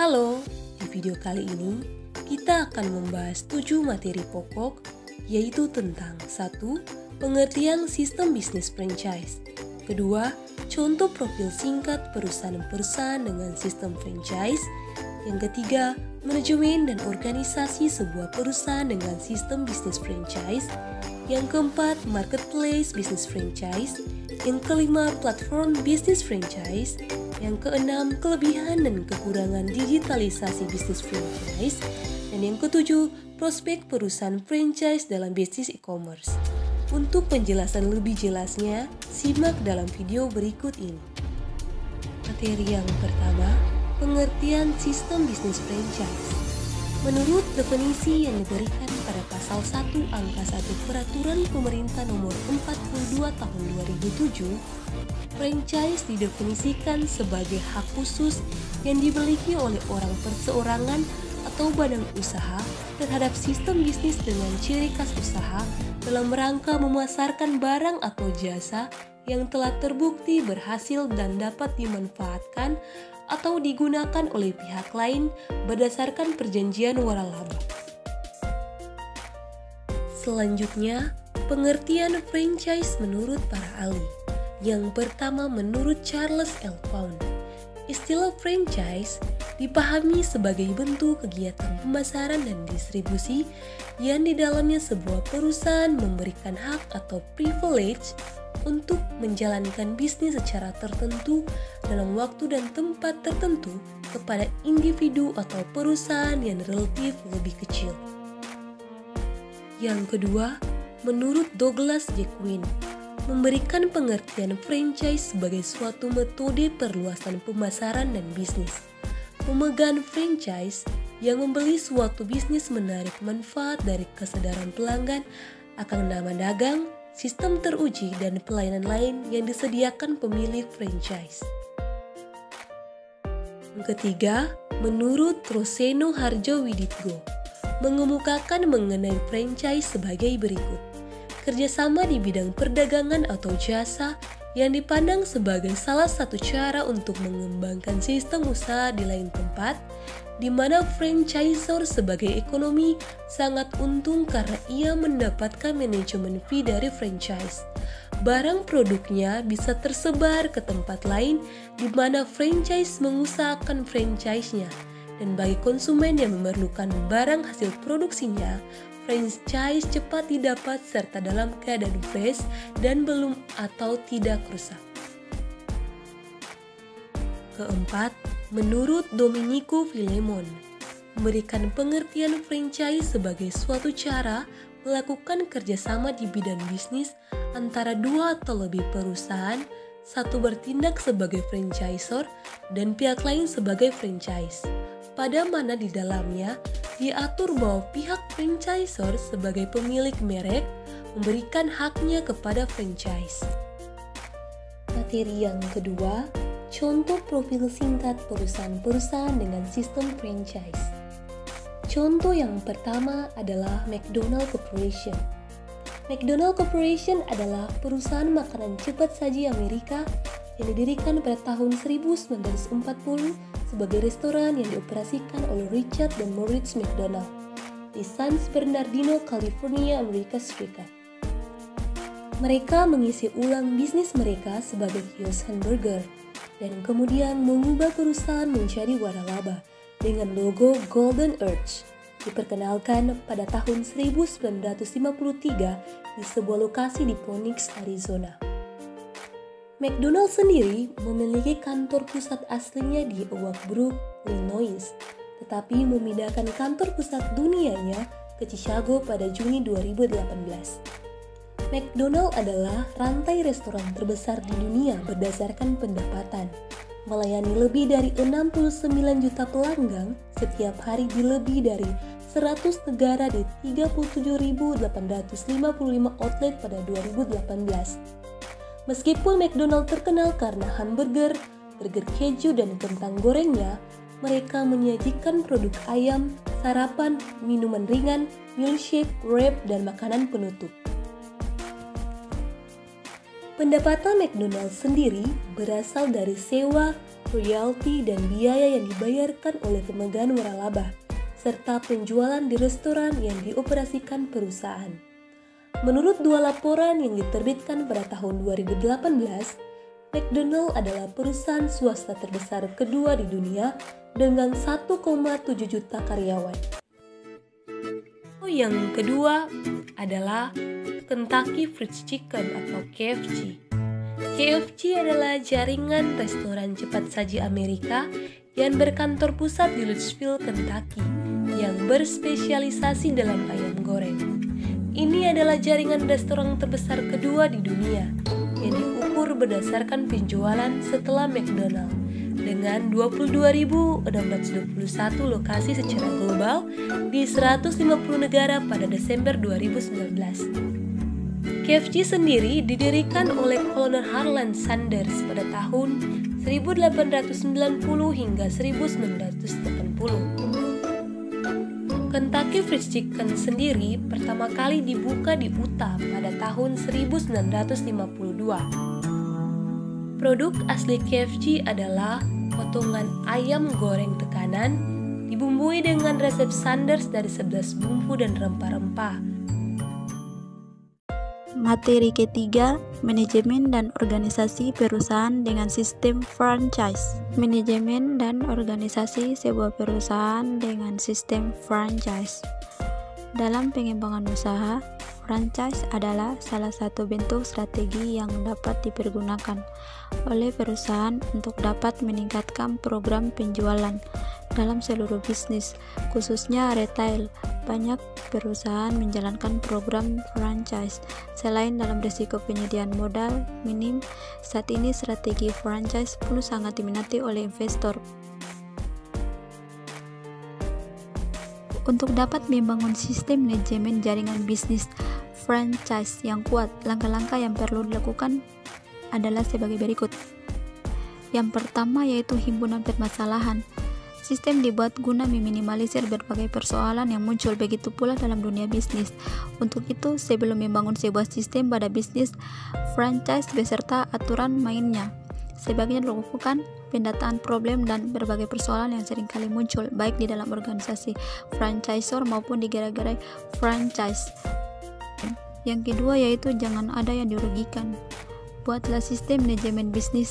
Halo, di video kali ini kita akan membahas 7 materi pokok, yaitu tentang 1. Pengertian sistem bisnis franchise. Kedua, contoh profil singkat perusahaan-perusahaan dengan sistem franchise. Yang ketiga, manajemen dan organisasi sebuah perusahaan dengan sistem bisnis franchise. Yang keempat, marketplace bisnis franchise. Yang kelima, platform bisnis franchise. Yang keenam, kelebihan dan kekurangan digitalisasi bisnis franchise. Dan yang ketujuh, prospek perusahaan franchise dalam bisnis e-commerce. Untuk penjelasan lebih jelasnya, simak dalam video berikut ini. Materi yang pertama, pengertian sistem bisnis franchise. Menurut definisi yang diberikan pada pasal 1 angka 1 Peraturan Pemerintah Nomor 42 Tahun 2007, franchise didefinisikan sebagai hak khusus yang dimiliki oleh orang perseorangan atau badan usaha terhadap sistem bisnis dengan ciri khas usaha dalam rangka memasarkan barang atau jasa yang telah terbukti berhasil dan dapat dimanfaatkan atau digunakan oleh pihak lain berdasarkan perjanjian waralaba. Selanjutnya, pengertian franchise menurut para ahli. Yang pertama, menurut Charles L. Pound, istilah franchise dipahami sebagai bentuk kegiatan pemasaran dan distribusi yang di dalamnya sebuah perusahaan memberikan hak atau privilege untuk menjalankan bisnis secara tertentu dalam waktu dan tempat tertentu kepada individu atau perusahaan yang relatif lebih kecil. Yang kedua, menurut Douglas J. Quinn, memberikan pengertian franchise sebagai suatu metode perluasan pemasaran dan bisnis. Pemegang franchise yang membeli suatu bisnis menarik manfaat dari kesadaran pelanggan akan nama dagang, sistem teruji, dan pelayanan lain yang disediakan pemilik franchise. Yang ketiga, menurut Roseno Harjowiditgo, mengemukakan mengenai franchise sebagai berikut. Kerjasama di bidang perdagangan atau jasa yang dipandang sebagai salah satu cara untuk mengembangkan sistem usaha di lain tempat, di mana franchisor sebagai ekonomi sangat untung karena ia mendapatkan manajemen fee dari franchise. Barang produknya bisa tersebar ke tempat lain di mana franchise mengusahakan franchise-nya. Dan bagi konsumen yang memerlukan barang hasil produksinya, franchise cepat didapat serta dalam keadaan fresh dan belum atau tidak rusak. Keempat, menurut Domenico Filemon, memberikan pengertian franchise sebagai suatu cara melakukan kerjasama di bidang bisnis antara dua atau lebih perusahaan, satu bertindak sebagai franchisor dan pihak lain sebagai franchise, pada mana di dalamnya diatur bahwa pihak franchisor sebagai pemilik merek memberikan haknya kepada franchise. Materi yang kedua, contoh profil singkat perusahaan-perusahaan dengan sistem franchise. Contoh yang pertama adalah McDonald Corporation. McDonald Corporation adalah perusahaan makanan cepat saji Amerika yang didirikan pada tahun 1940 sebagai restoran yang dioperasikan oleh Richard dan Moritz McDonald di San Bernardino, California, Amerika Serikat. Mereka mengisi ulang bisnis mereka sebagai kios hamburger dan kemudian mengubah perusahaan menjadi waralaba dengan logo Golden Arch. Diperkenalkan pada tahun 1953 di sebuah lokasi di Phoenix, Arizona. McDonald sendiri memiliki kantor pusat aslinya di Oak Brook, Illinois, tetapi memindahkan kantor pusat dunianya ke Chicago pada Juni 2018. McDonald adalah rantai restoran terbesar di dunia berdasarkan pendapatan, melayani lebih dari 69 juta pelanggan setiap hari di lebih dari 100 negara di 37.855 outlet pada 2018. Meskipun McDonald terkenal karena hamburger, burger keju, dan kentang gorengnya, mereka menyajikan produk ayam, sarapan, minuman ringan, milkshake, wrap, dan makanan penutup. Pendapatan McDonald sendiri berasal dari sewa, royalti dan biaya yang dibayarkan oleh pemegang waralaba, serta penjualan di restoran yang dioperasikan perusahaan. Menurut dua laporan yang diterbitkan pada tahun 2018, McDonald adalah perusahaan swasta terbesar kedua di dunia dengan 1,7 juta karyawan. Yang kedua adalah Kentucky Fried Chicken atau KFC. KFC adalah jaringan restoran cepat saji Amerika yang berkantor pusat di Louisville, Kentucky, yang berspesialisasi dalam ayam goreng. Ini adalah jaringan restoran terbesar kedua di dunia yang diukur berdasarkan penjualan setelah McDonald dengan 22.621 lokasi secara global di 150 negara pada Desember 2019. KFC sendiri didirikan oleh Kolonel Harlan Sanders pada tahun 1890 hingga 1980. Kentucky Fried Chicken sendiri pertama kali dibuka di Utah pada tahun 1952. Produk asli KFC adalah potongan ayam goreng tekanan dibumbui dengan resep Sanders dari 11 bumbu dan rempah-rempah. Materi ketiga, manajemen dan organisasi perusahaan dengan sistem franchise. Manajemen dan organisasi sebuah perusahaan dengan sistem franchise. Dalam pengembangan usaha, franchise adalah salah satu bentuk strategi yang dapat dipergunakan oleh perusahaan untuk dapat meningkatkan program penjualan dalam seluruh bisnis, khususnya retail. Banyak perusahaan menjalankan program franchise. Selain dalam risiko penyediaan modal minim, saat ini strategi franchise pun sangat diminati oleh investor. Untuk dapat membangun sistem manajemen jaringan bisnis franchise yang kuat, langkah-langkah yang perlu dilakukan adalah sebagai berikut. Yang pertama yaitu himpunan permasalahan. Sistem dibuat guna meminimalisir berbagai persoalan yang muncul, begitu pula dalam dunia bisnis. Untuk itu, sebelum membangun sebuah sistem pada bisnis franchise beserta aturan mainnya, sebaiknya dilakukan pendataan problem dan berbagai persoalan yang seringkali muncul, baik di dalam organisasi franchisor maupun di gerai-gerai franchise. Yang kedua yaitu jangan ada yang dirugikan. Buatlah sistem manajemen bisnis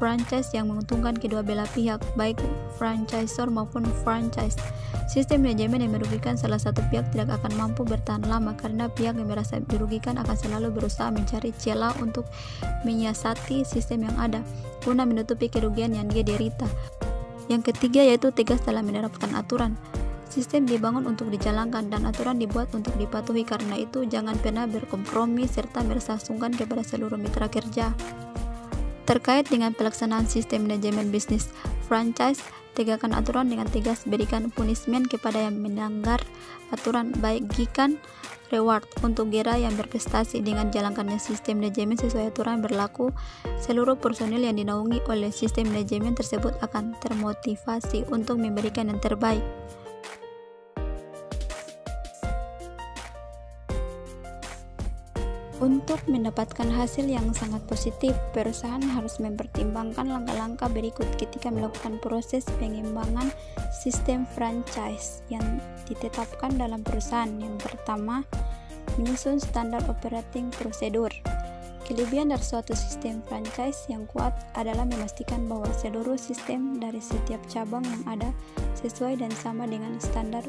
franchise yang menguntungkan kedua belah pihak, baik franchisor maupun franchise. Sistem manajemen yang merugikan salah satu pihak tidak akan mampu bertahan lama, karena pihak yang merasa dirugikan akan selalu berusaha mencari celah untuk menyiasati sistem yang ada guna menutupi kerugian yang dia derita. Yang ketiga yaitu tegas dalam menerapkan aturan. Sistem dibangun untuk dijalankan dan aturan dibuat untuk dipatuhi, karena itu jangan pernah berkompromi serta merasa sungkan kepada seluruh mitra kerja. Terkait dengan pelaksanaan sistem manajemen bisnis franchise, tegakkan aturan dengan tegas, berikan punishment kepada yang melanggar aturan, bagikan reward untuk gerai yang berprestasi. Dengan jalankannya sistem manajemen sesuai aturan berlaku, seluruh personil yang dinaungi oleh sistem manajemen tersebut akan termotivasi untuk memberikan yang terbaik. Untuk mendapatkan hasil yang sangat positif, perusahaan harus mempertimbangkan langkah-langkah berikut ketika melakukan proses pengembangan sistem franchise yang ditetapkan dalam perusahaan. Yang pertama, menyusun standar operating procedure. Kelebihan dari suatu sistem franchise yang kuat adalah memastikan bahwa seluruh sistem dari setiap cabang yang ada sesuai dan sama dengan standar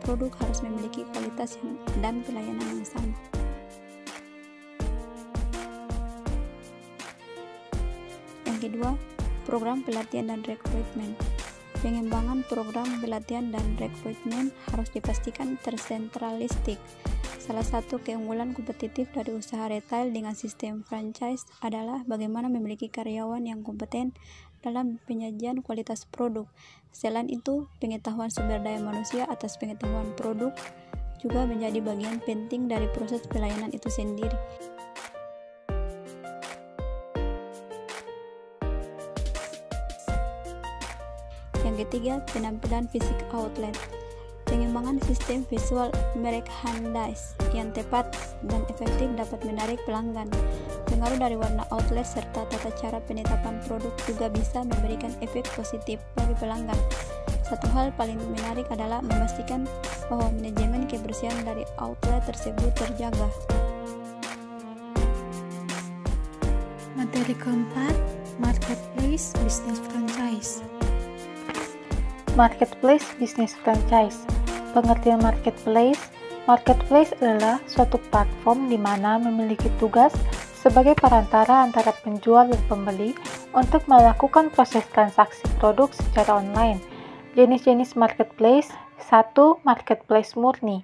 produk, harus memiliki kualitas dan pelayanan yang sama. Yang kedua, program pelatihan dan rekrutmen. Pengembangan program pelatihan dan rekrutmen harus dipastikan tersentralistik. Salah satu keunggulan kompetitif dari usaha retail dengan sistem franchise adalah bagaimana memiliki karyawan yang kompeten dalam penyajian kualitas produk. Selain itu, pengetahuan sumber daya manusia atas pengetahuan produk juga menjadi bagian penting dari proses pelayanan itu sendiri. Yang ketiga, penampilan fisik outlet. Pengembangan sistem visual merchandise yang tepat dan efektif dapat menarik pelanggan. Pengaruh dari warna outlet serta tata cara penetapan produk juga bisa memberikan efek positif bagi pelanggan. Satu hal paling menarik adalah memastikan bahwa manajemen kebersihan dari outlet tersebut terjaga. Materi keempat, Marketplace Bisnis Franchise. Marketplace Bisnis Franchise. Pengertian marketplace. Marketplace adalah suatu platform di mana memiliki tugas sebagai perantara antara penjual dan pembeli untuk melakukan proses transaksi produk secara online. Jenis-jenis marketplace. 1. Marketplace murni,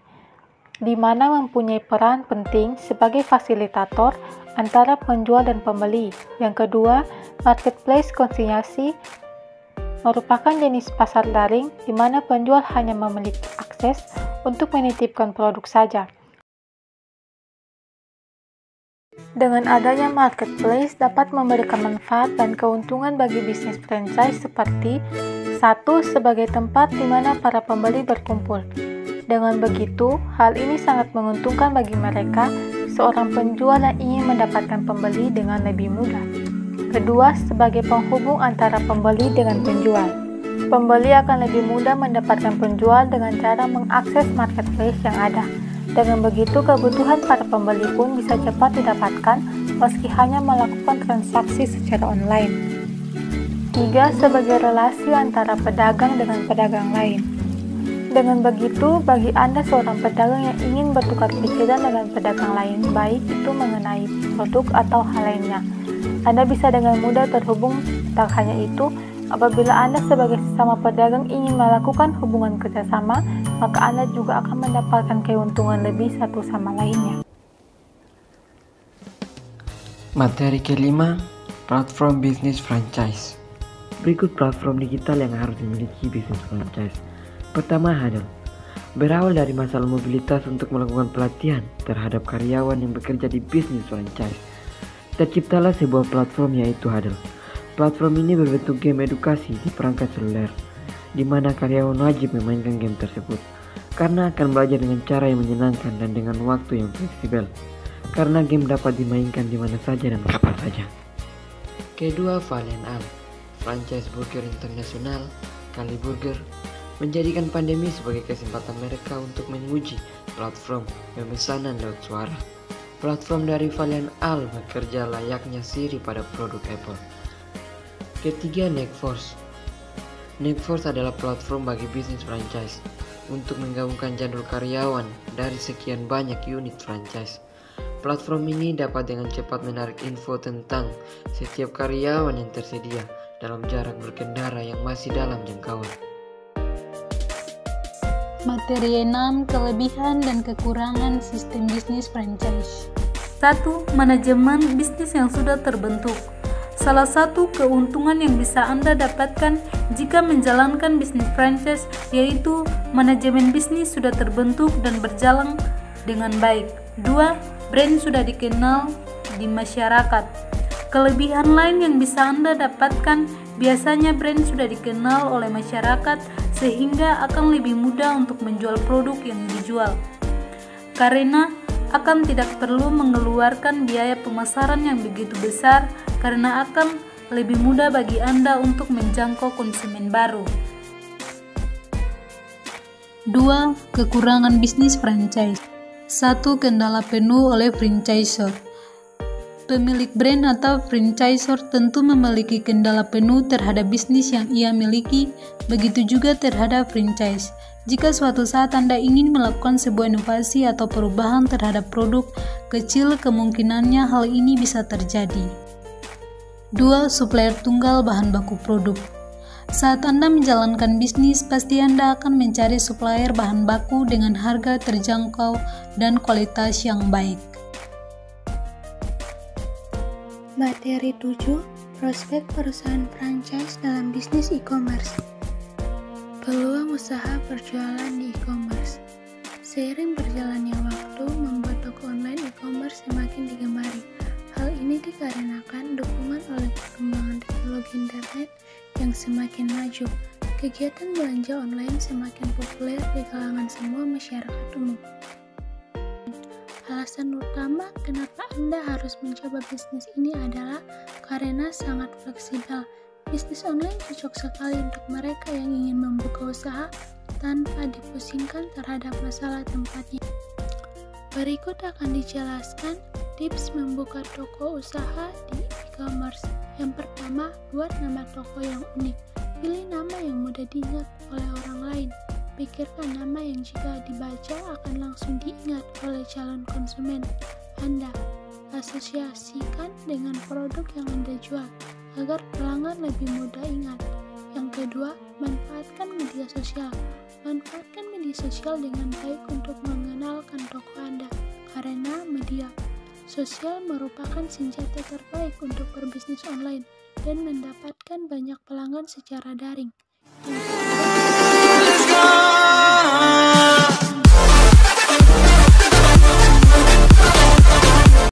di mana mempunyai peran penting sebagai fasilitator antara penjual dan pembeli. Yang kedua, marketplace konsinyasi merupakan jenis pasar daring di mana penjual hanya memiliki akses untuk menitipkan produk saja. Dengan adanya marketplace dapat memberikan manfaat dan keuntungan bagi bisnis franchise seperti 1. Sebagai tempat di mana para pembeli berkumpul. Dengan begitu, hal ini sangat menguntungkan bagi mereka, seorang penjual yang ingin mendapatkan pembeli dengan lebih mudah. Kedua, sebagai penghubung antara pembeli dengan penjual. Pembeli akan lebih mudah mendapatkan penjual dengan cara mengakses marketplace yang ada. Dengan begitu, kebutuhan para pembeli pun bisa cepat didapatkan meski hanya melakukan transaksi secara online. 3. Sebagai relasi antara pedagang dengan pedagang lain. Dengan begitu, bagi Anda seorang pedagang yang ingin bertukar pikiran dengan pedagang lain, baik itu mengenai produk atau hal lainnya, Anda bisa dengan mudah terhubung. Tak hanya itu, apabila Anda sebagai sesama pedagang ingin melakukan hubungan kerjasama, maka Anda juga akan mendapatkan keuntungan lebih satu sama lainnya. Materi kelima, platform bisnis franchise. Berikut platform digital yang harus dimiliki bisnis franchise. Pertama, Huddle. Berawal dari masalah mobilitas untuk melakukan pelatihan terhadap karyawan yang bekerja di bisnis franchise, terciptalah sebuah platform yaitu Huddle. Platform ini berbentuk game edukasi di perangkat seluler, di mana karyawan wajib memainkan game tersebut, karena akan belajar dengan cara yang menyenangkan dan dengan waktu yang fleksibel, karena game dapat dimainkan di mana saja dan kapan saja. Kedua, Valiant Al, franchise burger internasional, Kali Burger, menjadikan pandemi sebagai kesempatan mereka untuk menguji platform pemesanan lewat suara. Platform dari Valiant Al bekerja layaknya Siri pada produk Apple. Ketiga, Neckforce. Neckforce adalah platform bagi bisnis franchise untuk menggabungkan jadwal karyawan dari sekian banyak unit franchise. Platform ini dapat dengan cepat menarik info tentang setiap karyawan yang tersedia dalam jarak berkendara yang masih dalam jangkauan. Materi 6, kelebihan dan kekurangan sistem bisnis franchise. 1. Manajemen bisnis yang sudah terbentuk. Salah satu keuntungan yang bisa Anda dapatkan jika menjalankan bisnis franchise yaitu manajemen bisnis sudah terbentuk dan berjalan dengan baik. 2. Brand sudah dikenal di masyarakat. Kelebihan lain yang bisa Anda dapatkan, biasanya brand sudah dikenal oleh masyarakat sehingga akan lebih mudah untuk menjual produk yang dijual, karena akan tidak perlu mengeluarkan biaya pemasaran yang begitu besar, karena akan lebih mudah bagi Anda untuk menjangkau konsumen baru. 2. Kekurangan bisnis franchise. 1. Kendala penuh oleh franchisor. Pemilik brand atau franchisor tentu memiliki kendala penuh terhadap bisnis yang ia miliki, begitu juga terhadap franchise. Jika suatu saat Anda ingin melakukan sebuah inovasi atau perubahan terhadap produk, kecil kemungkinannya hal ini bisa terjadi. 2. Supplier tunggal bahan baku produk. Saat Anda menjalankan bisnis, pasti Anda akan mencari supplier bahan baku dengan harga terjangkau dan kualitas yang baik. Materi 7, prospek perusahaan franchise dalam bisnis e-commerce. Peluang usaha perjualan di e-commerce. Seiring berjalannya waktu, membuat toko online e-commerce semakin digemari. Hal ini dikarenakan dukungan oleh perkembangan teknologi internet yang semakin maju. Kegiatan belanja online semakin populer di kalangan semua masyarakat umum. Alasan utama kenapa Anda harus mencoba bisnis ini adalah karena sangat fleksibel. Bisnis online cocok sekali untuk mereka yang ingin membuka usaha tanpa dipusingkan terhadap masalah tempatnya. Berikut akan dijelaskan tips membuka toko usaha di e-commerce. Yang pertama, buat nama toko yang unik. Pilih nama yang mudah diingat oleh orang lain. Pikirkan nama yang jika dibaca akan langsung diingat oleh calon konsumen Anda. Asosiasikan dengan produk yang Anda jual agar pelanggan lebih mudah ingat. Yang kedua, manfaatkan media sosial. Manfaatkan media sosial dengan baik untuk mengenalkan toko Anda, karena media sosial merupakan senjata terbaik untuk berbisnis online dan mendapatkan banyak pelanggan secara daring. Yang ketiga,